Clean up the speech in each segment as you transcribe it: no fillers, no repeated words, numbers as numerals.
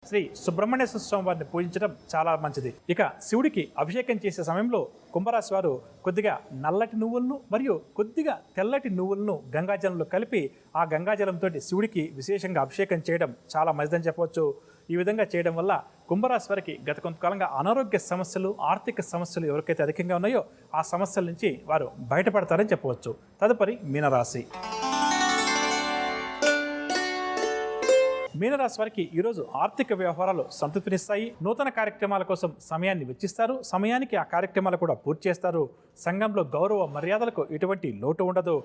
శ్రీ సుబ్రహ్మణ్యేశ్వర స్వామి వారిని పూజించడం చాలా మంచిది. ఇక శివుడికి అభిషేకం చేసే సమయంలో కుంభరాశి వారు కొద్దిగా నల్లటి నువ్వులను మరియు కొద్దిగా తెల్లటి నువ్వులను గంగాజలంలో కలిపి ఆ గంగాజలంతో శివుడికి విశేషంగా అభిషేకం చేయడం చాలా మంచిదని చెప్పవచ్చు. ఈ విధంగా చేయడం వల్ల కుంభరాశి వారికి గత కొంతకాలంగా అనారోగ్య సమస్యలు, ఆర్థిక సమస్యలు ఎవరికైతే అధికంగా ఉన్నాయో ఆ సమస్యల నుంచి వారు బయటపడతారని చెప్పవచ్చు. తదుపరి మీనరాశి. మీనరాశి వారికి ఈరోజు ఆర్థిక వ్యవహారాలు సంతృప్తినిస్తాయి. నూతన కార్యక్రమాల కోసం సమయాన్ని వెచ్చిస్తారు. సమయానికి ఆ కార్యక్రమాలు కూడా పూర్తి చేస్తారు. సంఘంలో గౌరవ మర్యాదలకు ఎటువంటి లోటు ఉండదు.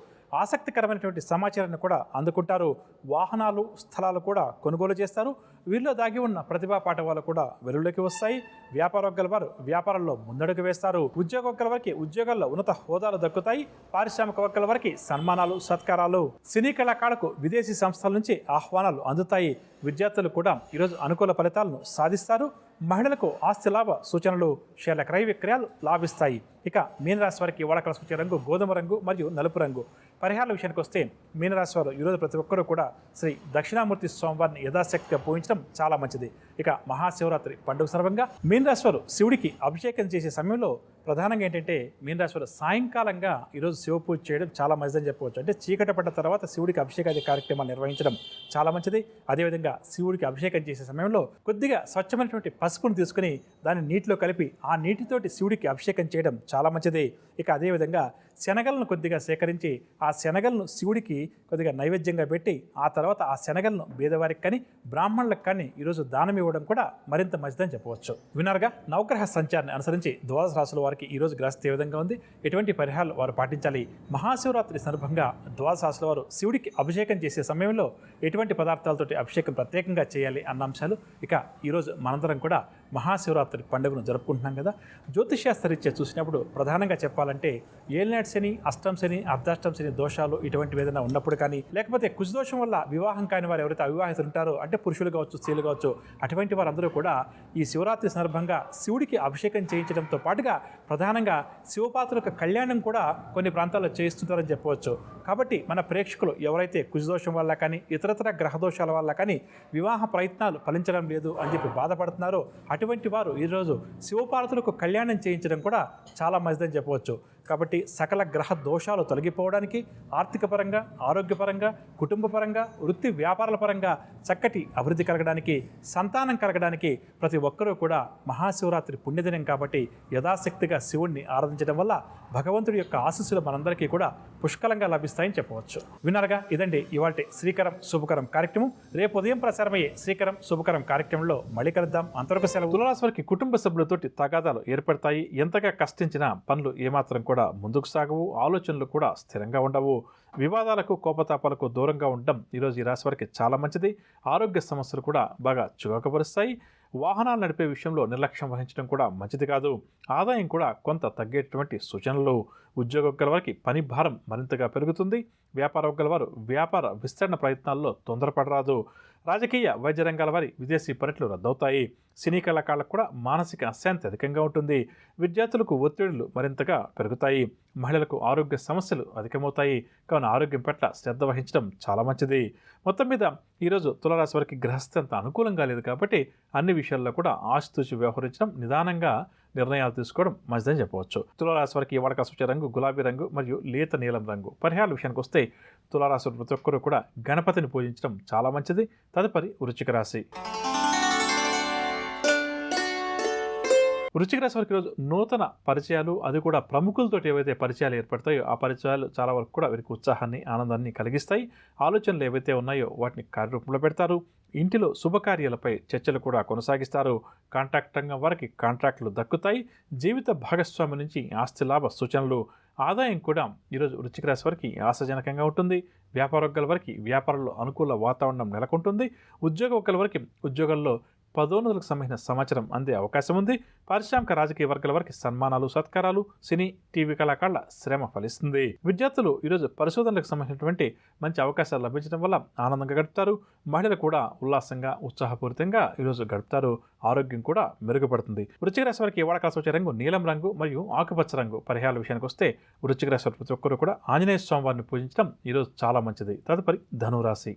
ఆసక్తికరమైనటువంటి సమాచారాన్ని కూడా అందుకుంటారు. వాహనాలు, స్థలాలు కూడా కొనుగోలు చేస్తారు. వీరిలో దాగి ఉన్న ప్రతిభా పాఠవాలు కూడా వెలుగులోకి వస్తాయి. వ్యాపారవర్గాల వారు వ్యాపారంలో ముందడుగు వేస్తారు. ఉద్యోగవర్గాల వారికి ఉద్యోగాల్లో ఉన్నత హోదాలు దక్కుతాయి. పారిశ్రామిక వర్గాల వారికి సన్మానాలు, సత్కారాలు. సినీ కళాకారులకు విదేశీ సంస్థల నుంచి ఆహ్వానాలు అందుతాయి. విద్యార్థులు కూడా ఈరోజు అనుకూల ఫలితాలను సాధిస్తారు. మహిళలకు ఆస్తి లాభ సూచనలు, షేర్ల క్రయ విక్రయాలు లాభిస్తాయి. ఇక మీనరాశి వారికి వాడకల సూచన రంగు గోధుమ రంగు మరియు నలుపు రంగు. పరిహారాల విషయానికి వస్తే మీనరాశి వారు ఈరోజు ప్రతి ఒక్కరూ కూడా శ్రీ దక్షిణామూర్తి స్వామివారిని యథాశక్తిగా పూజించడం చాలా మంచిది. ఇక మహాశివరాత్రి పండుగ సందర్భంగా మీనరాశి వారు శివుడికి అభిషేకం చేసే సమయంలో ప్రధానంగా ఏంటంటే మీనరాశి వారు సాయంకాలంగా ఈరోజు శివ పూజ చేయడం చాలా మంచిదని చెప్పవచ్చు. అంటే చీకట పడ్డ తర్వాత శివుడికి అభిషేకాది కార్యక్రమాలు నిర్వహించడం చాలా మంచిది. అదేవిధంగా శివుడికి అభిషేకం చేసే సమయంలో కొద్దిగా స్వచ్ఛమైనటువంటి పసుపును తీసుకుని దాన్ని నీటిలో కలిపి ఆ నీటితోటి శివుడికి అభిషేకం చేయడం చాలా మంచిది. ఇక అదేవిధంగా శనగలను కొద్దిగా సేకరించి ఆ శనగలను శివుడికి కొద్దిగా నైవేద్యంగా పెట్టి ఆ తర్వాత ఆ శనగలను పేదవారికి కానీ బ్రాహ్మణులకు కానీ ఈరోజు దానం ఇవ్వడం కూడా మరింత మంచిదని చెప్పవచ్చు. విన్నారుగా, నవగ్రహ సంచారాన్ని అనుసరించి ద్వాదశ రాశుల వారికి ఈరోజు గ్రహస్థితి ఏ విధంగా ఉంది, ఎటువంటి పరిహారాలు వారు పాటించాలి, మహాశివరాత్రి సందర్భంగా ద్వాదశ రాశుల వారు శివుడికి అభిషేకం చేసే సమయంలో ఎటువంటి పదార్థాలతోటి అభిషేకం ప్రత్యేకంగా చేయాలి అన్న అంశాలు ఇక ఈరోజు మనందరం కూడా మహాశివరాత్రి పండుగను జరుపుకుంటున్నాం కదా. జ్యోతిష్శాస్త్రరీత్యా చూసినప్పుడు ప్రధానంగా చెప్పాలంటే ఏలినాటి శని, అష్టం శని, అర్ధాష్టం శని దోషాలు ఇటువంటివి ఏదైనా ఉన్నప్పుడు కానీ, లేకపోతే కుజదోషం వల్ల వివాహం కాని వారు ఎవరైతే అవివాహితులు ఉంటారో, అంటే పురుషులు కావచ్చు, స్త్రీలు కావచ్చు, అటువంటి వారందరూ కూడా ఈ శివరాత్రి సందర్భంగా శివుడికి అభిషేకం చేయించడంతో పాటుగా ప్రధానంగా శివపాత్రుల కళ్యాణం కూడా కొన్ని ప్రాంతాల్లో చేయిస్తుంటారని చెప్పవచ్చు. కాబట్టి మన ప్రేక్షకులు ఎవరైతే కుజదోషం వల్ల కానీ ఇతరతర గ్రహదోషాల వల్ల కానీ వివాహ ప్రయత్నాలు ఫలించడం లేదు అని చెప్పి బాధపడుతున్నారో అటువంటి వారు ఈరోజు శివపార్వతులకు కళ్యాణం చేయించడం కూడా చాలా మంచిదని చెప్పవచ్చు. కాబట్టి సకల గ్రహ దోషాలు తొలగిపోవడానికి, ఆర్థిక పరంగా, ఆరోగ్యపరంగా, కుటుంబ పరంగా, వృత్తి వ్యాపారాల పరంగా చక్కటి అభివృద్ధి కలగడానికి, సంతానం కలగడానికి ప్రతి ఒక్కరూ కూడా మహాశివరాత్రి పుణ్యదినం కాబట్టి యథాశక్తిగా శివుణ్ణి ఆరాధించడం వల్ల భగవంతుడి యొక్క ఆశీస్సులు మనందరికీ కూడా పుష్కలంగా లభిస్తాయని చెప్పవచ్చు. విన్నారుగా, ఇదండి ఇవాల్టి శ్రీకరం శుభకరం కార్యక్రమం. రేపు ఉదయం ప్రసారమయ్యే శ్రీకరం శుభకరం కార్యక్రమంలో మళ్ళీ కలుద్దాం. అంతవరకు సెలవు. తులారాశి వారికి కుటుంబ సభ్యులతోటి తగాదాలు ఏర్పడతాయి. ఎంతగా కష్టించిన పనులు ఏమాత్రం కూడా ముందుకు సాగవు. ఆలోచనలు కూడా స్థిరంగా ఉండవు. వివాదాలకు, కోపతాపాలకు దూరంగా ఉండడం ఈరోజు ఈ రాశి వారికి చాలా మంచిది. ఆరోగ్య సమస్యలు కూడా బాగా చికాకుపరుస్తాయి. వాహనాలు నడిపే విషయంలో నిర్లక్ష్యం వహించడం కూడా మంచిది కాదు. ఆదాయం కూడా కొంత తగ్గేటువంటి సూచనలు. ఉద్యోగ వారికి పని భారం మరింతగా పెరుగుతుంది. వ్యాపార వారు వ్యాపార విస్తరణ ప్రయత్నాల్లో తొందరపడరాదు. రాజకీయ, వైద్య రంగాల వారి విదేశీ పర్యటనలు రద్దవుతాయి. సినీ కళాకారులకు కూడా మానసిక అశాంతి అధికంగా ఉంటుంది. విద్యార్థులకు ఒత్తిడులు మరింతగా పెరుగుతాయి. మహిళలకు ఆరోగ్య సమస్యలు అధికమవుతాయి. కావున ఆరోగ్యం పట్ల శ్రద్ధ వహించడం చాలా మంచిది. మొత్తం మీద ఈరోజు తులారాశి వారికి గ్రహస్థితి అంత అనుకూలంగా లేదు కాబట్టి అన్ని విషయాల్లో కూడా ఆచితూచి వ్యవహరించడం, నిదానంగా నిర్ణయాలు తీసుకోవడం మంచిదని చెప్పవచ్చు. తులారాశి వారికి వాడక సూచన రంగు గులాబీ రంగు మరియు లేత నీలం రంగు. పరిహారాల విషయానికి వస్తే తులారాశి ప్రతి ఒక్కరూ కూడా గణపతిని పూజించడం చాలా మంచిది. తదుపరి వృశ్చిక రాశి. వృశ్చిక రాశి వారికి ఈరోజు నూతన పరిచయాలు, అది కూడా ప్రముఖులతో ఏవైతే పరిచయాలు ఏర్పడతాయో ఆ పరిచయాలు చాలా వరకు కూడా వీరికి ఉత్సాహాన్ని, ఆనందాన్ని కలిగిస్తాయి. ఆలోచనలు ఏవైతే ఉన్నాయో వాటిని కార్యరూపంలో పెడతారు. ఇంటిలో శుభకార్యాలపై చర్చలు కూడా కొనసాగిస్తారు. కాంట్రాక్ట్ రంగం వారికి కాంట్రాక్టులు దక్కుతాయి. జీవిత భాగస్వామి నుంచి ఆస్తి లాభ సూచనలు. ఆదాయం కూడా ఈరోజు వృశ్చిక రాశి వారికి ఆశాజనకంగా ఉంటుంది. వ్యాపార వారికి వ్యాపారంలో అనుకూల వాతావరణం నెలకొంటుంది. ఉద్యోగ వారికి ఉద్యోగాల్లో పదోన్నతులకు సంబంధించిన సమాచారం అందే అవకాశం ఉంది. పారిశ్రామిక, రాజకీయ వర్గాల వారికి సన్మానాలు, సత్కారాలు, సినీ, టీవీ కళాకారుల శ్రమ ఫలిస్తుంది. విద్యార్థులు ఈరోజు పరిశోధనలకు సంబంధించినటువంటి మంచి అవకాశాలు లభించడం వల్ల ఆనందంగా గడుపుతారు. మహిళలు కూడా ఉల్లాసంగా, ఉత్సాహపూరితంగా ఈరోజు గడుపుతారు. ఆరోగ్యం కూడా మెరుగుపడుతుంది. వృశ్చిక రాశి వారికి వాడకాల సూచన రంగు నీలం రంగు మరియు ఆకుపచ్చ రంగు. పరిహారాల విషయానికి వస్తే వృశ్చిక రాశి వారి ప్రతి ఒక్కరు కూడా ఆంజనేయ స్వామి వారిని పూజించడం ఈరోజు చాలా మంచిది. తదుపరి ధనురాశి.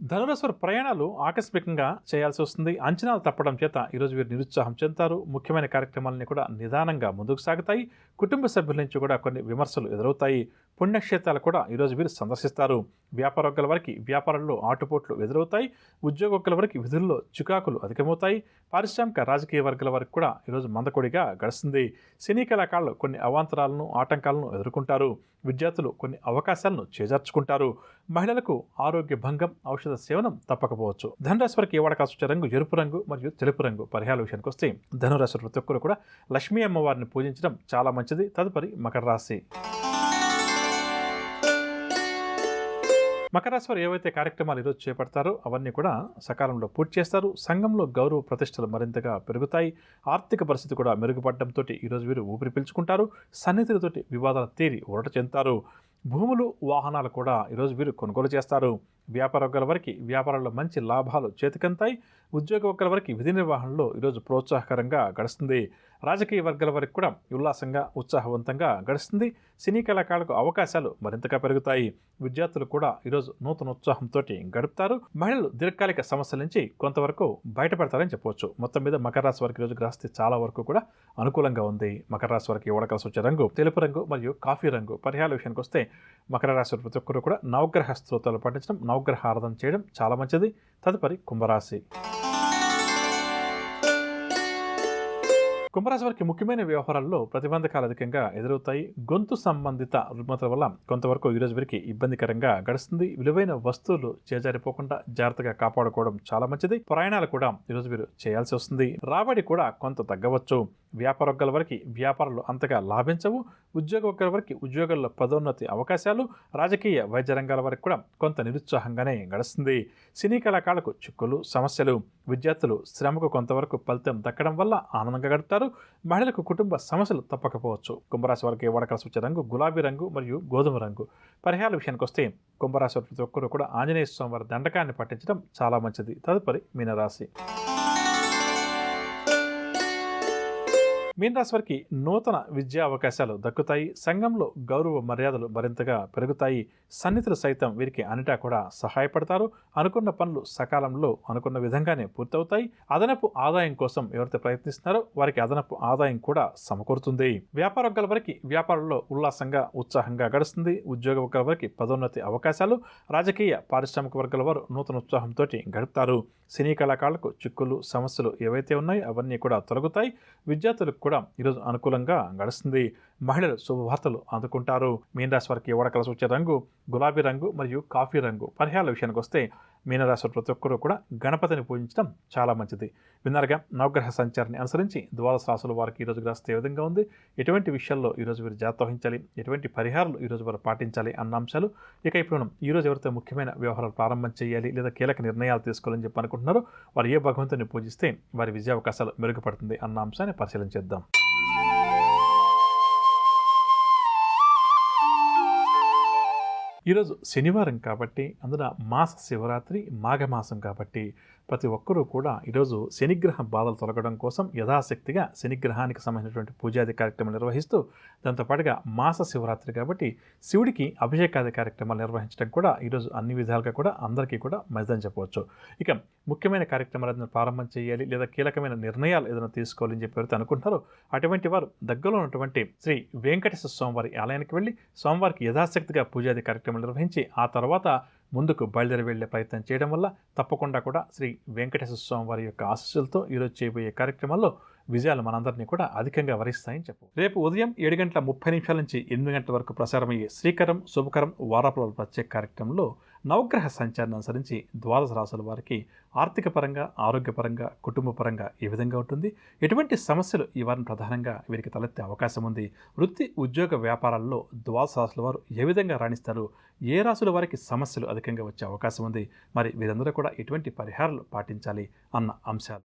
ధనురాశి వారి ప్రయాణాలు ఆకస్మికంగా చేయాల్సి వస్తుంది. అంచనాలు తప్పడం చేత ఈరోజు వీరు నిరుత్సాహం చెందుతారు. ముఖ్యమైన కార్యక్రమాలన్నీ కూడా నిదానంగా ముందుకు సాగుతాయి. కుటుంబ సభ్యుల నుంచి కూడా కొన్ని విమర్శలు ఎదురవుతాయి. పుణ్యక్షేత్రాలు కూడా ఈరోజు వీరు సందర్శిస్తారు. వ్యాపారవర్గాల వారికి వ్యాపారంలో ఆటుపోట్లు ఎదురవుతాయి. ఉద్యోగస్తుల వారికి విధుల్లో చికాకులు అధికమవుతాయి. పారిశ్రామిక రాజకీయ వర్గాల వారికి కూడా ఈరోజు మందకొడిగా గడుస్తుంది. సినీ కళాకారులు కొన్ని అవాంతరాలను ఆటంకాలను ఎదుర్కొంటారు. విద్యార్థులు కొన్ని అవకాశాలను చేజార్చుకుంటారు. మహిళలకు ఆరోగ్య భంగం, ఔషధ సేవనం తప్పకపోవచ్చు. ధనురాశి వారికి వాడకాల్సిన రంగు ఎరుపు రంగు మరియు తెలుపు రంగు. పరిహారాల విషయానికి వస్తే ధనురాశి ప్రతి ఒక్కరు కూడా లక్ష్మీ అమ్మవారిని పూజించడం చాలా మంచిది. తదుపరి మకర రాశి. మకర రాశి వారు ఏవైతే కార్యక్రమాలు ఈరోజు చేపడతారో అవన్నీ కూడా సకాలంలో పూర్తి చేస్తారు. సంఘంలో గౌరవ ప్రతిష్టలు మరింతగా పెరుగుతాయి. ఆర్థిక పరిస్థితి కూడా మెరుగుపడడంతో ఈరోజు వీరు ఊపిరి పీల్చుకుంటారు. సన్నిహితులతోటి వివాదాలు తీరి ఊరట చెందుతారు. భూములు, వాహనాలు కూడా ఈరోజు వీరు కొనుగోలు చేస్తారు. వ్యాపార వర్గాల వారికి వ్యాపారంలో మంచి లాభాలు చేతికంతాయి. ఉద్యోగ వర్గాల వారికి విధి నిర్వహణలో ఈరోజు ప్రోత్సాహకరంగా గడుస్తుంది. రాజకీయ వర్గాల వారికి కూడా ఉల్లాసంగా, ఉత్సాహవంతంగా గడుస్తుంది. సినీ కళాకారులకు అవకాశాలు మరింతగా పెరుగుతాయి. విద్యార్థులు కూడా ఈరోజు నూతన ఉత్సాహంతో గడుపుతారు. మహిళలు దీర్ఘకాలిక సమస్యల నుంచి కొంతవరకు బయటపడతారని చెప్పవచ్చు. మొత్తం మీద మకర రాశి వారికి ఈరోజు గ్రహస్థితి చాలా వరకు కూడా అనుకూలంగా ఉంది. మకర రాశి వారికి వాడకాల్సి వచ్చే రంగు తెలుపు రంగు మరియు కాఫీ రంగు. పరిహారాల విషయానికి వస్తే మకర రాశి ప్రతి ఒక్కరు కూడా నవగ్రహ స్తోత్రాలు పఠించడం, నవగ్రహ ఆరాధన చేయడం చాలా మంచిది. తదుపరి కుంభరాశి. కుంభరాశి వారికి ముఖ్యమైన వ్యవహారాల్లో ప్రతిబంధకాలు అధికంగా ఎదురవుతాయి. గొంతు సంబంధిత రుగ్మతల వల్ల కొంతవరకు ఈరోజు వీరికి ఇబ్బందికరంగా గడుస్తుంది. విలువైన వస్తువులు చేజారిపోకుండా జాగ్రత్తగా కాపాడుకోవడం చాలా మంచిది. ప్రయాణాలు కూడా ఈరోజు వీరు చేయాల్సి వస్తుంది. రాబడి కూడా కొంత తగ్గవచ్చు. వ్యాపార వర్గాల వారికి వ్యాపారాలు అంతగా లాభించవు. ఉద్యోగ వర్గాల వారికి ఉద్యోగాల్లో పదోన్నతి అవకాశాలు, రాజకీయ వైద్య రంగాల వారికి కూడా కొంత నిరుత్సాహంగానే గడుస్తుంది. సినీ కళాకారులకు చిక్కులు, సమస్యలు. విద్యార్థులు శ్రమకు కొంతవరకు ఫలితం దక్కడం వల్ల ఆనందంగా గడుపుతారు. మహిళలకు కుటుంబ సమస్యలు తప్పకపోవచ్చు. కుంభరాశి వారికి వాడకాల్సి వచ్చే రంగు గులాబీ రంగు మరియు గోధుమ రంగు. పరిహారాల విషయానికి వస్తే కుంభరాశి వారి ప్రతి ఒక్కరు కూడా ఆంజనేయ స్వామి వారి దండకాన్ని పఠించడం చాలా మంచిది. తదుపరి మీనరాశి. మీనరాశి వారికి నూతన విద్యా అవకాశాలు దక్కుతాయి. సంఘంలో గౌరవ మర్యాదలు మరింతగా పెరుగుతాయి. సన్నిహితులు సైతం వీరికి అన్నిటా కూడా సహాయపడతారు. అనుకున్న పనులు సకాలంలో అనుకున్న విధంగానే పూర్తవుతాయి. అదనపు ఆదాయం కోసం ఎవరైతే ప్రయత్నిస్తున్నారో వారికి అదనపు ఆదాయం కూడా సమకూరుతుంది. వ్యాపార వర్గాల వారికి వ్యాపారంలో ఉల్లాసంగా, ఉత్సాహంగా గడుస్తుంది. ఉద్యోగ వర్గాల వారికి పదోన్నతి అవకాశాలు, రాజకీయ పారిశ్రామిక వర్గాల వారు నూతన ఉత్సాహంతో గడుపుతారు. సినీ కళాకారులకు చిక్కులు, సమస్యలు ఏవైతే ఉన్నాయో అవన్నీ కూడా తొలగుతాయి. విద్యార్థులకు కూడా ఈరోజు అనుకూలంగా గడుస్తుంది. మహిళలు శుభవార్తలు అందుకుంటారు. మీనరాశి వారికి వాడకాల్సి వచ్చే రంగు గులాబీ రంగు మరియు కాఫీ రంగు. పరిహారాల విషయానికి వస్తే మీనరాశి ప్రతి ఒక్కరూ కూడా గణపతిని పూజించడం చాలా మంచిది. విన్నారుగా, నవగ్రహ సంచారాన్ని అనుసరించి ద్వాదశ రాశుల వారికి ఈరోజు గ్రహస్థితి ఏ విధంగా ఉంది, ఎటువంటి విషయాల్లో ఈరోజు వీరు జాగ్రత్త వహించాలి, ఎటువంటి పరిహారాలు ఈరోజు వారు పాటించాలి అన్న అంశాలు. ఇక ఇప్పుడు మనం ఈరోజు ఎవరైతే ముఖ్యమైన వ్యవహారాలు ప్రారంభం చేయాలి లేదా కీలక నిర్ణయాలు తీసుకోవాలని చెప్పి అనుకుంటున్నారో వారు ఏ భగవంతుని పూజిస్తే వారి విజయావకాశాలు మెరుగుపడుతుంది అన్న అంశాన్ని పరిశీలించేద్దాం. ఈరోజు శనివారం కాబట్టి, అందున మాస శివరాత్రి, మాఘమాసం కాబట్టి ప్రతి ఒక్కరూ కూడా ఈరోజు శనిగ్రహ బాధలు తొలగడం కోసం యథాశక్తిగా శనిగ్రహానికి సంబంధించినటువంటి పూజాది కార్యక్రమాలు నిర్వహిస్తూ, దాంతోపాటుగా మాస శివరాత్రి కాబట్టి శివుడికి అభిషేకాది కార్యక్రమాలు నిర్వహించడం కూడా ఈరోజు అన్ని విధాలుగా కూడా అందరికీ కూడా మంచిదని చెప్పవచ్చు. ఇక ముఖ్యమైన కార్యక్రమాలు ఏదైనా ప్రారంభం చేయాలి లేదా కీలకమైన నిర్ణయాలు ఏదైనా తీసుకోవాలని చెప్పి ఎవరైతే అనుకుంటారో అటువంటి వారు దగ్గరలో ఉన్నటువంటి శ్రీ వెంకటేశ్వర స్వామివారి ఆలయానికి వెళ్ళి స్వామివారికి యథాశక్తిగా పూజాది కార్యక్రమాలు నిర్వహించి ఆ తర్వాత ముందుకు బయలుదేరి వెళ్లే ప్రయత్నం చేయడం వల్ల తప్పకుండా కూడా శ్రీ వెంకటేశ్వర స్వామి వారి యొక్క ఆశీస్సులతో ఈరోజు చేయబోయే కార్యక్రమాల్లో విజయాలు మనందరినీ కూడా అధికంగా వరిస్తాయని చెప్పు. రేపు ఉదయం 7:30 నుంచి 8 గంటల వరకు ప్రసారమయ్యే శ్రీకరం శుభకరం వారాపుల ప్రత్యేక కార్యక్రమంలో నవగ్రహ సంచారాన్ని అనుసరించి ద్వాదశ రాశుల వారికి ఆర్థిక పరంగా, ఆరోగ్యపరంగా, కుటుంబ పరంగా ఏ విధంగా ఉంటుంది, ఎటువంటి సమస్యలు ఈ వారం ప్రధానంగా వీరికి తలెత్తే అవకాశం ఉంది, వృత్తి ఉద్యోగ వ్యాపారాల్లో ద్వాదశ రాశుల వారు ఏ విధంగా రాణిస్తారు, ఏ రాశుల వారికి సమస్యలు అధికంగా వచ్చే అవకాశం ఉంది, మరి వీరందరూ కూడా ఎటువంటి పరిహారాలు పాటించాలి అన్న అంశాలు